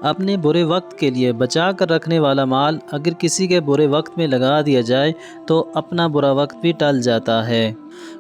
اپنے برے وقت کے لیے بچا کر رکھنے والا مال اگر کسی کے برے وقت میں لگا دیا جائے تو اپنا برا وقت بھی ٹل جاتا ہے۔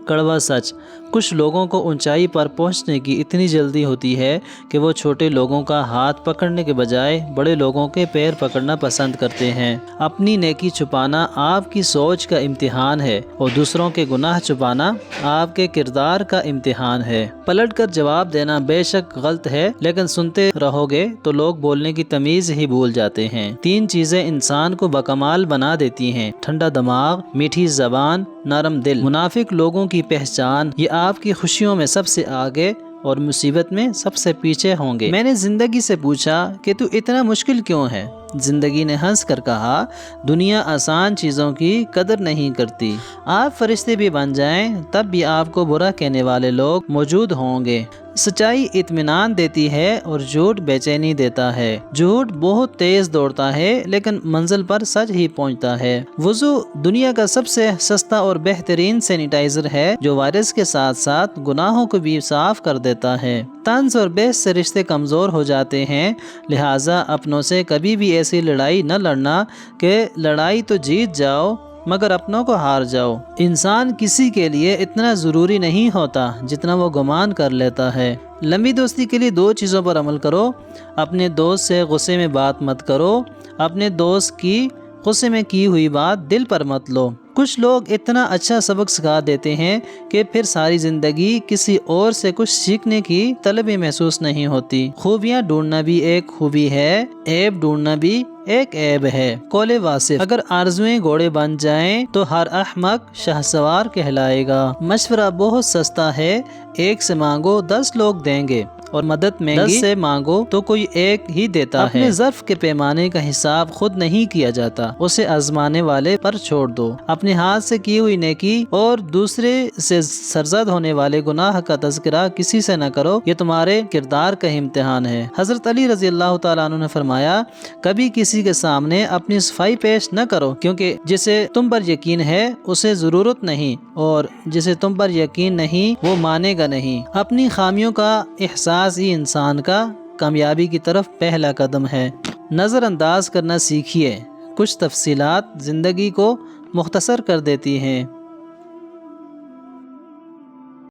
کڑوا سچ، کچھ لوگوں کو اونچائی پر پہنچنے کی اتنی جلدی ہوتی ہے کہ وہ چھوٹے لوگوں کا ہاتھ پکڑنے کے بجائے بڑے لوگوں کے پیر پکڑنا پسند کرتے ہیں۔ اپنی نیکی چھپانا آپ کی سوچ کا امتحان ہے اور دوسروں کے گناہ چھپانا آپ کے کردار کا امتحان ہے۔ پلٹ کر جواب دینا بے شک غلط ہے، لیکن سنتے رہو گے تو لوگ بولنے کی تمیز ہی بھول جاتے ہیں۔ 3 چیزیں انسان کو باکمال بنا دیتی ہیں: ٹھنڈا دماغ، میٹھی زبان، نرم دل۔ منافق لوگوں کی پہچان: یہ آپ کی خوشیوں میں سب سے آگے اور مصیبت میں سب سے پیچھے ہوں گے۔ میں نے زندگی سے پوچھا کہ تو اتنا مشکل کیوں ہے؟ زندگی نے ہنس کر کہا، دنیا آسان چیزوں کی قدر نہیں کرتی۔ آپ فرشتے بھی بن جائیں تب بھی آپ کو برا کہنے والے لوگ موجود ہوں گے۔ سچائی اطمینان دیتی ہے اور جھوٹ بے چینی دیتا ہے۔ جھوٹ بہت تیز دوڑتا ہے لیکن منزل پر سچ ہی پہنچتا ہے۔ وضو دنیا کا سب سے سستا اور بہترین سینیٹائزر ہے جو وائرس کے ساتھ ساتھ گناہوں کو بھی صاف کر دیتا ہے۔ طنز اور بحث سے رشتے کمزور ہو جاتے ہیں، لہٰذا اپنوں سے کبھی بھی ایسی لڑائی نہ لڑنا کہ لڑائی تو جیت جاؤ مگر اپنوں کو ہار جاؤ۔ انسان کسی کے لیے اتنا ضروری نہیں ہوتا جتنا وہ گمان کر لیتا ہے۔ لمبی دوستی کے لیے 2 چیزوں پر عمل کرو۔ اپنے دوست سے غصے میں بات مت کرو، اپنے دوست کی غصے میں کی ہوئی بات دل پر مت لو۔ کچھ لوگ اتنا اچھا سبق سکھا دیتے ہیں کہ پھر ساری زندگی کسی اور سے کچھ سیکھنے کی طلب ہی محسوس نہیں ہوتی۔ خوبیاں ڈھونڈنا بھی ایک خوبی ہے، عیب ڈھونڈنا بھی ایک عیب ہے۔ قول واصف: اگر آرزوئیں گھوڑے بن جائیں تو ہر احمق شہسوار کہلائے گا۔ مشورہ بہت سستا ہے، 1 سے مانگو 10 لوگ دیں گے اور مدد میں 10 سے مانگو تو کوئی 1 ہی دیتا ہے۔ اپنے ظرف کے پیمانے کا حساب خود نہیں کیا جاتا، اسے آزمانے والے پر چھوڑ دو۔ اپنے ہاتھ سے کی ہوئی نیکی اور دوسرے سے سرزد ہونے والے گناہ کا تذکرہ کسی سے نہ کرو، یہ تمہارے کردار کا امتحان ہے۔ حضرت علی رضی اللہ تعالیٰ عنہ نے فرمایا، کبھی کسی کے سامنے اپنی صفائی پیش نہ کرو، کیونکہ جسے تم پر یقین ہے اسے ضرورت نہیں، اور جسے تم پر یقین نہیں وہ مانے گا نہیں۔ اپنی خامیوں کا احساس ہی انسان کا کامیابی کی طرف پہلا قدم ہے۔ نظر انداز کرنا سیکھیے، کچھ تفصیلات زندگی کو مختصر کر دیتی ہیں۔